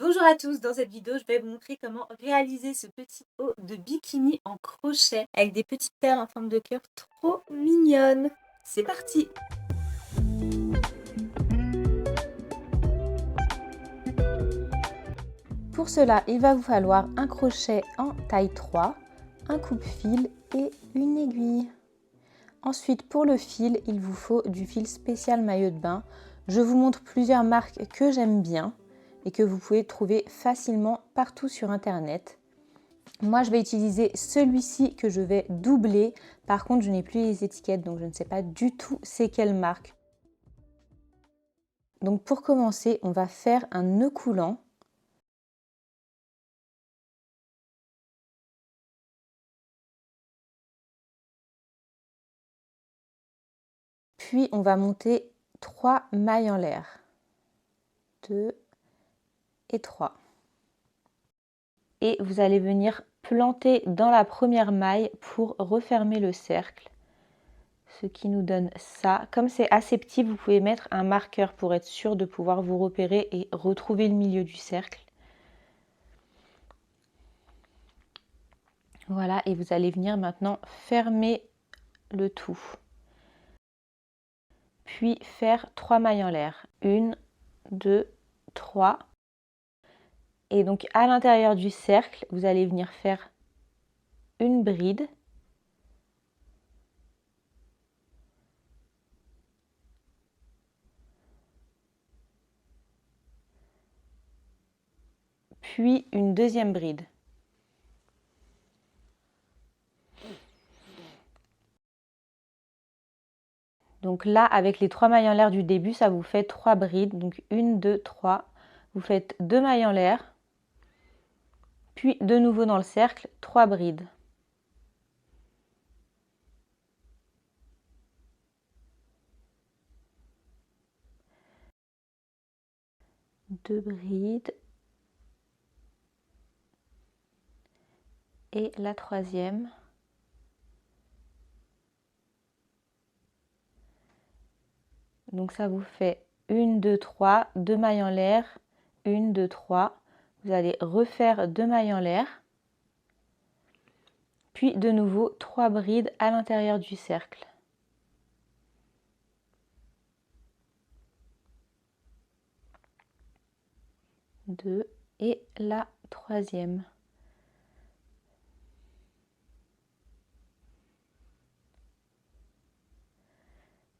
Bonjour à tous, dans cette vidéo je vais vous montrer comment réaliser ce petit haut de bikini en crochet avec des petites perles en forme de cœur trop mignonnes. C'est parti! Pour cela, il va vous falloir un crochet en taille 3, un coupe-fil et une aiguille. Ensuite, pour le fil, il vous faut du fil spécial maillot de bain. Je vous montre plusieurs marques que j'aime bien et que vous pouvez trouver facilement partout sur internet. Moi, je vais utiliser celui-ci que je vais doubler. Par contre, je n'ai plus les étiquettes, donc je ne sais pas du tout c'est quelle marque. Donc pour commencer, on va faire un nœud coulant. Puis on va monter 3 mailles en l'air. 2 et 3. Et vous allez venir planter dans la première maille pour refermer le cercle. Ce qui nous donne ça. Comme c'est assez petit, vous pouvez mettre un marqueur pour être sûr de pouvoir vous repérer et retrouver le milieu du cercle. Voilà, et vous allez venir maintenant fermer le tout. Puis faire 3 mailles en l'air. 1, 2, 3. Et donc à l'intérieur du cercle, vous allez venir faire une bride. Puis une deuxième bride. Donc là, avec les 3 mailles en l'air du début, ça vous fait 3 brides. Donc 1, 2, 3. Vous faites 2 mailles en l'air. Puis de nouveau dans le cercle, 3 brides. Deux brides. Et la troisième. Donc ça vous fait 1, 2, 3, 2 mailles en l'air, 1, 2, 3. Vous allez refaire 2 mailles en l'air. Puis de nouveau 3 brides à l'intérieur du cercle. 2 et la troisième.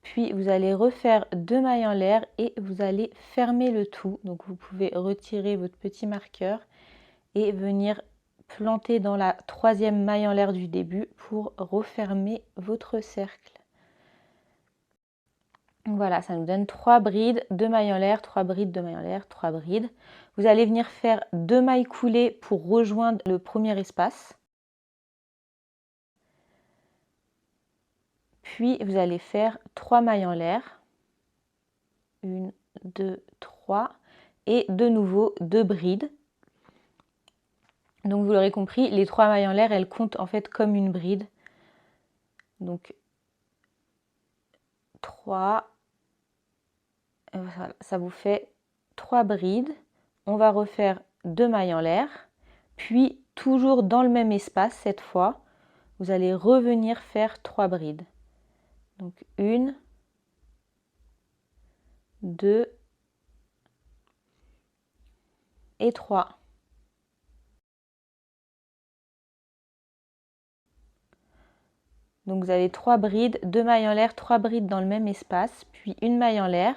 Puis vous allez refaire 2 mailles en l'air et vous allez fermer le tout. Donc vous pouvez retirer votre petit marqueur et venir planter dans la troisième maille en l'air du début pour refermer votre cercle. Voilà, ça nous donne 3 brides, 2 mailles en l'air, 3 brides, 2 mailles en l'air, 3 brides. Vous allez venir faire 2 mailles coulées pour rejoindre le premier espace. Puis vous allez faire 3 mailles en l'air. 1, 2, 3. Et de nouveau 2 brides. Donc vous l'aurez compris, les 3 mailles en l'air, elles comptent en fait comme une bride. Donc 3. Voilà, ça vous fait 3 brides. On va refaire 2 mailles en l'air. Puis toujours dans le même espace cette fois, vous allez revenir faire 3 brides. Donc 1, 2 et 3. Donc vous avez 3 brides, 2 mailles en l'air, 3 brides dans le même espace, puis une maille en l'air.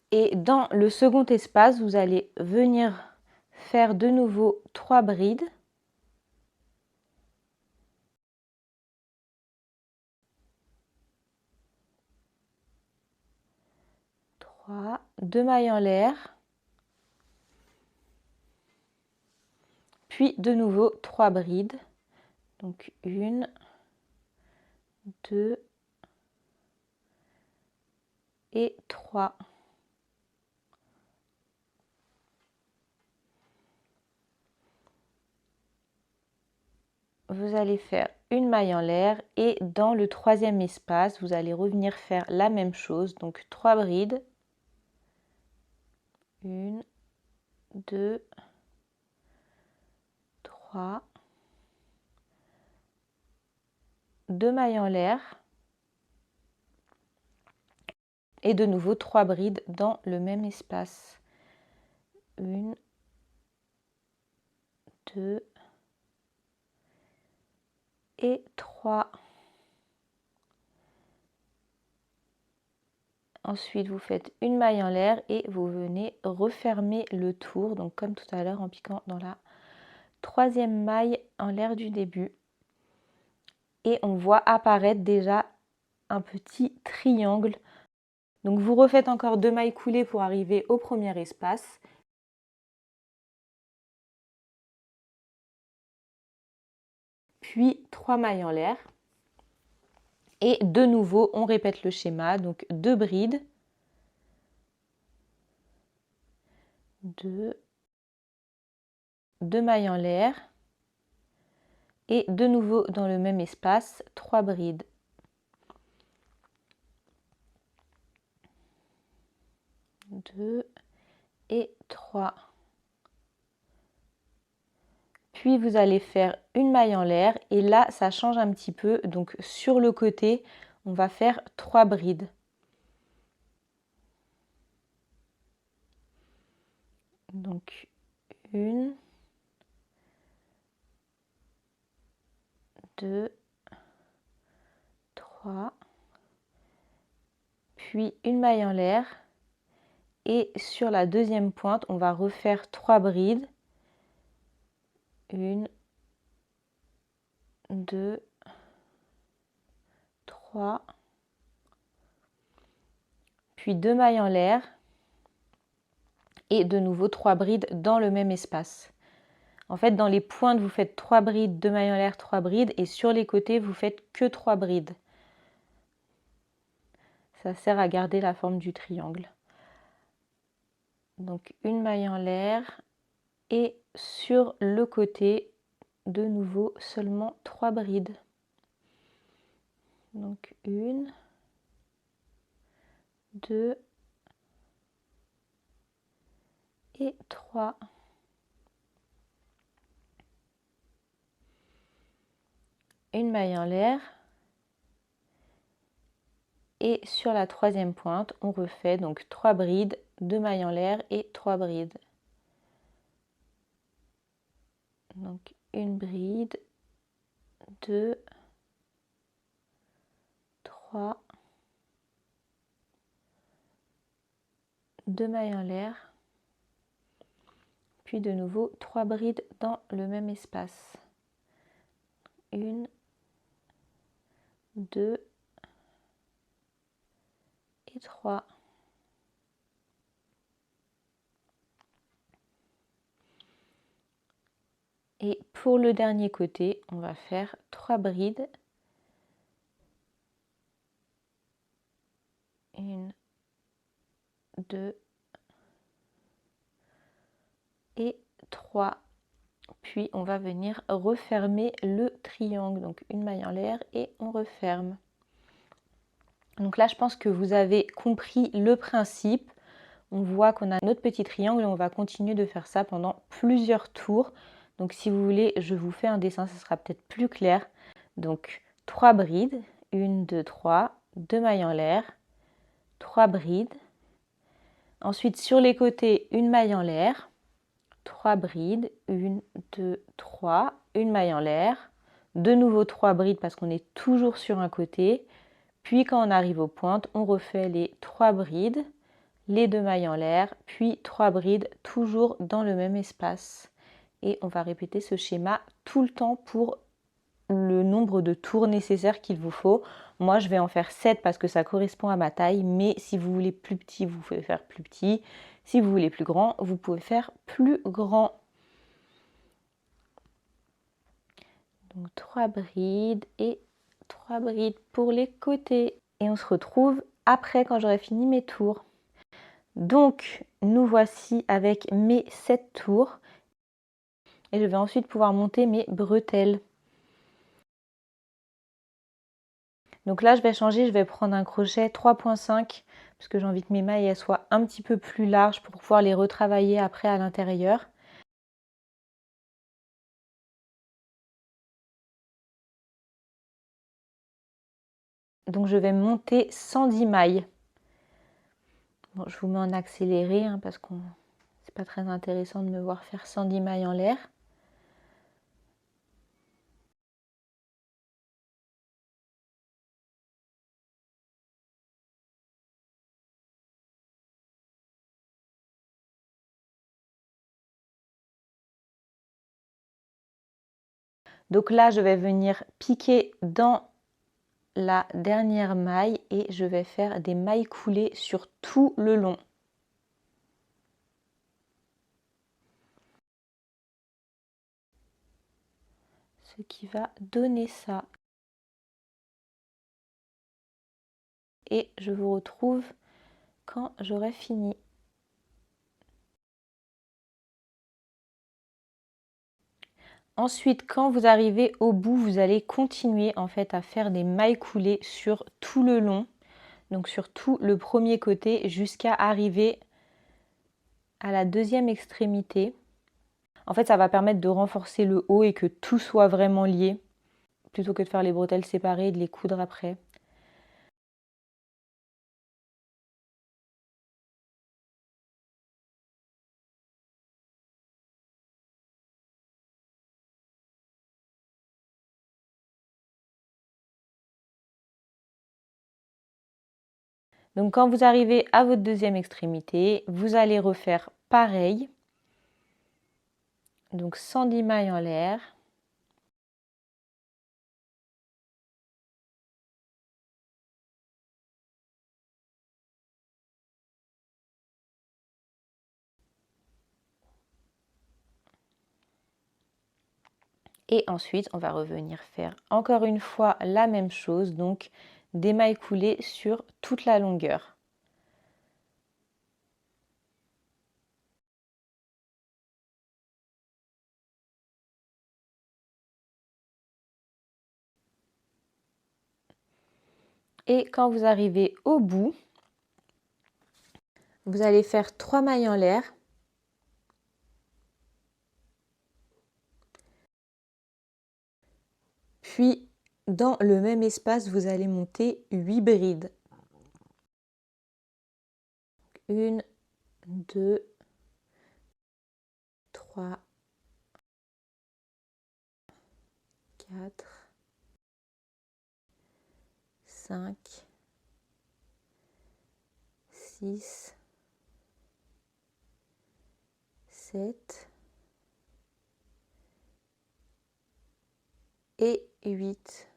Et dans le second espace, vous allez venir faire de nouveau 3 brides. 3, 2 mailles en l'air. Puis de nouveau 3 brides. Donc 1, 2 et 3. Vous allez faire une maille en l'air et dans le troisième espace, vous allez revenir faire la même chose. Donc 3 brides. 1, 2, 3, 2 mailles en l'air et de nouveau 3 brides dans le même espace. 1, 2 et 3. Ensuite, vous faites une maille en l'air et vous venez refermer le tour, donc comme tout à l'heure en piquant dans la troisième maille en l'air du début. Et on voit apparaître déjà un petit triangle. Donc vous refaites encore 2 mailles coulées pour arriver au premier espace. Puis 3 mailles en l'air. Et de nouveau, on répète le schéma, donc 2 brides. 2 mailles en l'air. Et de nouveau dans le même espace, 3 brides. 2 et 3. Puis vous allez faire une maille en l'air et là ça change un petit peu, donc sur le côté on va faire 3 brides. Donc 1, 2, 3, puis une maille en l'air et sur la deuxième pointe on va refaire 3 brides. 1, 2, 3, puis 2 mailles en l'air et de nouveau 3 brides dans le même espace. En fait, dans les pointes, vous faites 3 brides, 2 mailles en l'air, 3 brides et sur les côtés, vous faites que 3 brides. Ça sert à garder la forme du triangle. Donc une maille en l'air et sur le côté, de nouveau seulement 3 brides. Donc 1, 2 et 3. Une maille en l'air et sur la troisième pointe, on refait donc 3 brides, 2 mailles en l'air et 3 brides. Donc une bride, 2, 3, 2 mailles en l'air, puis de nouveau 3 brides dans le même espace. 1, 2 et 3. Et pour le dernier côté, on va faire 3 brides. 1, 2 et 3. Puis on va venir refermer le triangle. Donc une maille en l'air et on referme. Donc là, je pense que vous avez compris le principe. On voit qu'on a notre petit triangle et on va continuer de faire ça pendant plusieurs tours. Donc si vous voulez, je vous fais un dessin, ça sera peut-être plus clair. Donc 3 brides, 1, 2, 3, 2 mailles en l'air, 3 brides. Ensuite sur les côtés, une maille en l'air, 3 brides, 1, 2, 3, une maille en l'air, de nouveau 3 brides parce qu'on est toujours sur un côté. Puis quand on arrive aux pointes, on refait les 3 brides, les 2 mailles en l'air, puis 3 brides toujours dans le même espace. Et on va répéter ce schéma tout le temps pour le nombre de tours nécessaires qu'il vous faut. Moi, je vais en faire 7 parce que ça correspond à ma taille, mais si vous voulez plus petit, vous pouvez faire plus petit. Si vous voulez plus grand, vous pouvez faire plus grand. Donc 3 brides et 3 brides pour les côtés. Et on se retrouve après quand j'aurai fini mes tours. Donc, nous voici avec mes 7 tours. Et je vais ensuite pouvoir monter mes bretelles. Donc là, je vais changer, je vais prendre un crochet 3,5 parce que j'ai envie que mes mailles elles soient un petit peu plus larges pour pouvoir les retravailler après à l'intérieur. Donc je vais monter 110 mailles. Bon, je vous mets en accéléré hein, parce que c'est pas très intéressant de me voir faire 110 mailles en l'air. Donc là, je vais venir piquer dans la dernière maille et je vais faire des mailles coulées sur tout le long. Ce qui va donner ça. Et je vous retrouve quand j'aurai fini. Ensuite, quand vous arrivez au bout, vous allez continuer en fait à faire des mailles coulées sur tout le long, donc sur tout le premier côté jusqu'à arriver à la deuxième extrémité. En fait, ça va permettre de renforcer le haut et que tout soit vraiment lié, plutôt que de faire les bretelles séparées et de les coudre après. Donc quand vous arrivez à votre deuxième extrémité, vous allez refaire pareil. Donc 110 mailles en l'air. Et ensuite, on va revenir faire encore une fois la même chose, donc des mailles coulées sur toute la longueur. Et quand vous arrivez au bout, vous allez faire 3 mailles en l'air. Puis, dans le même espace, vous allez monter 8 brides. 1, 2, 3, 4, 5, 6, 7 et 8.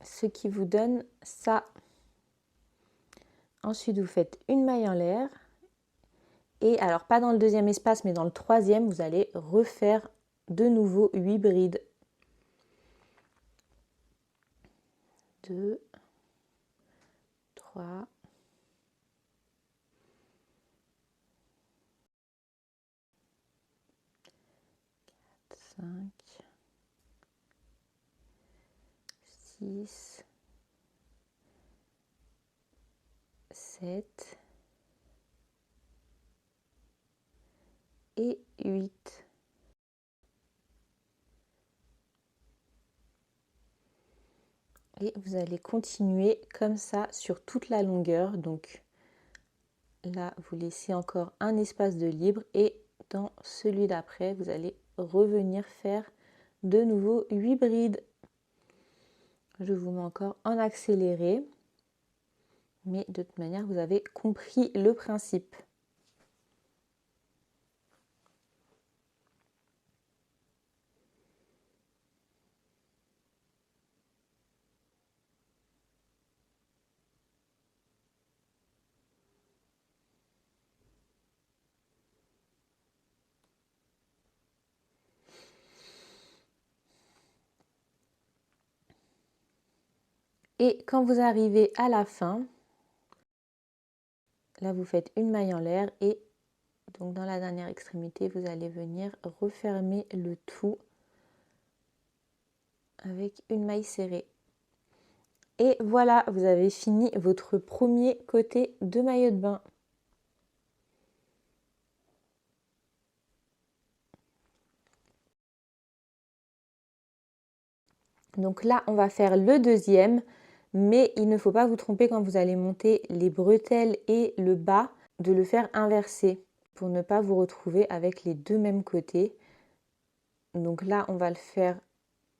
Ce qui vous donne ça. Ensuite, vous faites une maille en l'air. Et alors, pas dans le deuxième espace, mais dans le troisième, vous allez refaire de nouveau 8 brides. 2, 3, 5, 6, 7 et 8. Et vous allez continuer comme ça sur toute la longueur. Donc là, vous laissez encore un espace de libre et dans celui d'après, vous allez revenir faire de nouveau 8 brides. Je vous mets encore en accéléré, mais de toute manière, vous avez compris le principe. Et quand vous arrivez à la fin, là vous faites une maille en l'air et donc dans la dernière extrémité, vous allez venir refermer le tout avec une maille serrée. Et voilà, vous avez fini votre premier côté de maillot de bain. Donc là, on va faire le deuxième, mais il ne faut pas vous tromper quand vous allez monter les bretelles et le bas, de le faire inverser pour ne pas vous retrouver avec les deux mêmes côtés. Donc là, on va le faire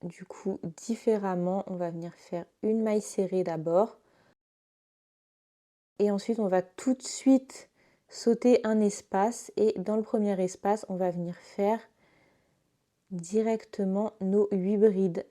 du coup différemment. On va venir faire une maille serrée d'abord. Et ensuite, on va tout de suite sauter un espace. Et dans le premier espace, on va venir faire directement nos 8 brides.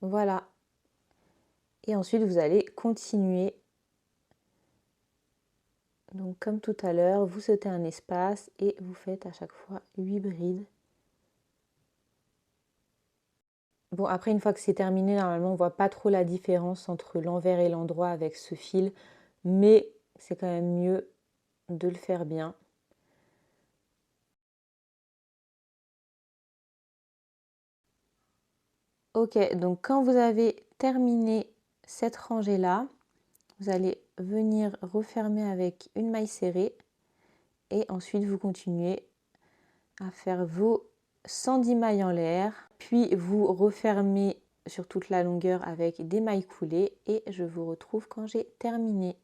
Voilà. Et ensuite, vous allez continuer. Donc comme tout à l'heure, vous sautez un espace et vous faites à chaque fois 8 brides. Bon, après, une fois que c'est terminé, normalement, on ne voit pas trop la différence entre l'envers et l'endroit avec ce fil. Mais c'est quand même mieux de le faire bien. Ok, donc quand vous avez terminé cette rangée-là, vous allez venir refermer avec une maille serrée. Et ensuite, vous continuez à faire vos 110 mailles en l'air. Puis, vous refermez sur toute la longueur avec des mailles coulées. Et je vous retrouve quand j'ai terminé.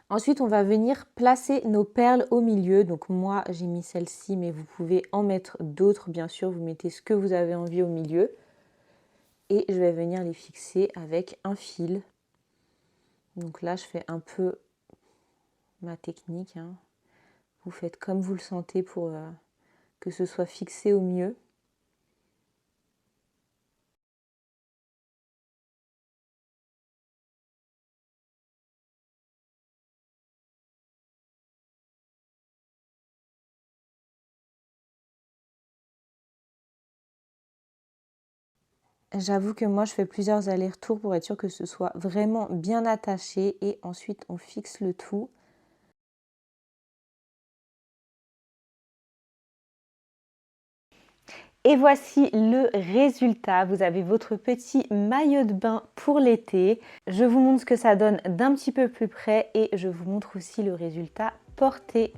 Ensuite, on va venir placer nos perles au milieu. Donc moi, j'ai mis celle-ci, mais vous pouvez en mettre d'autres, bien sûr. Vous mettez ce que vous avez envie au milieu. Et je vais venir les fixer avec un fil. Donc là, je fais un peu ma technique. Vous faites comme vous le sentez pour que ce soit fixé au mieux. J'avoue que moi, je fais plusieurs allers-retours pour être sûr que ce soit vraiment bien attaché. Et ensuite, on fixe le tout. Et voici le résultat. Vous avez votre petit maillot de bain pour l'été. Je vous montre ce que ça donne d'un petit peu plus près et je vous montre aussi le résultat porté.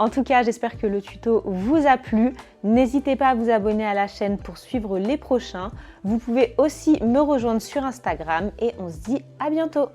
En tout cas, j'espère que le tuto vous a plu. N'hésitez pas à vous abonner à la chaîne pour suivre les prochains. Vous pouvez aussi me rejoindre sur Instagram et on se dit à bientôt.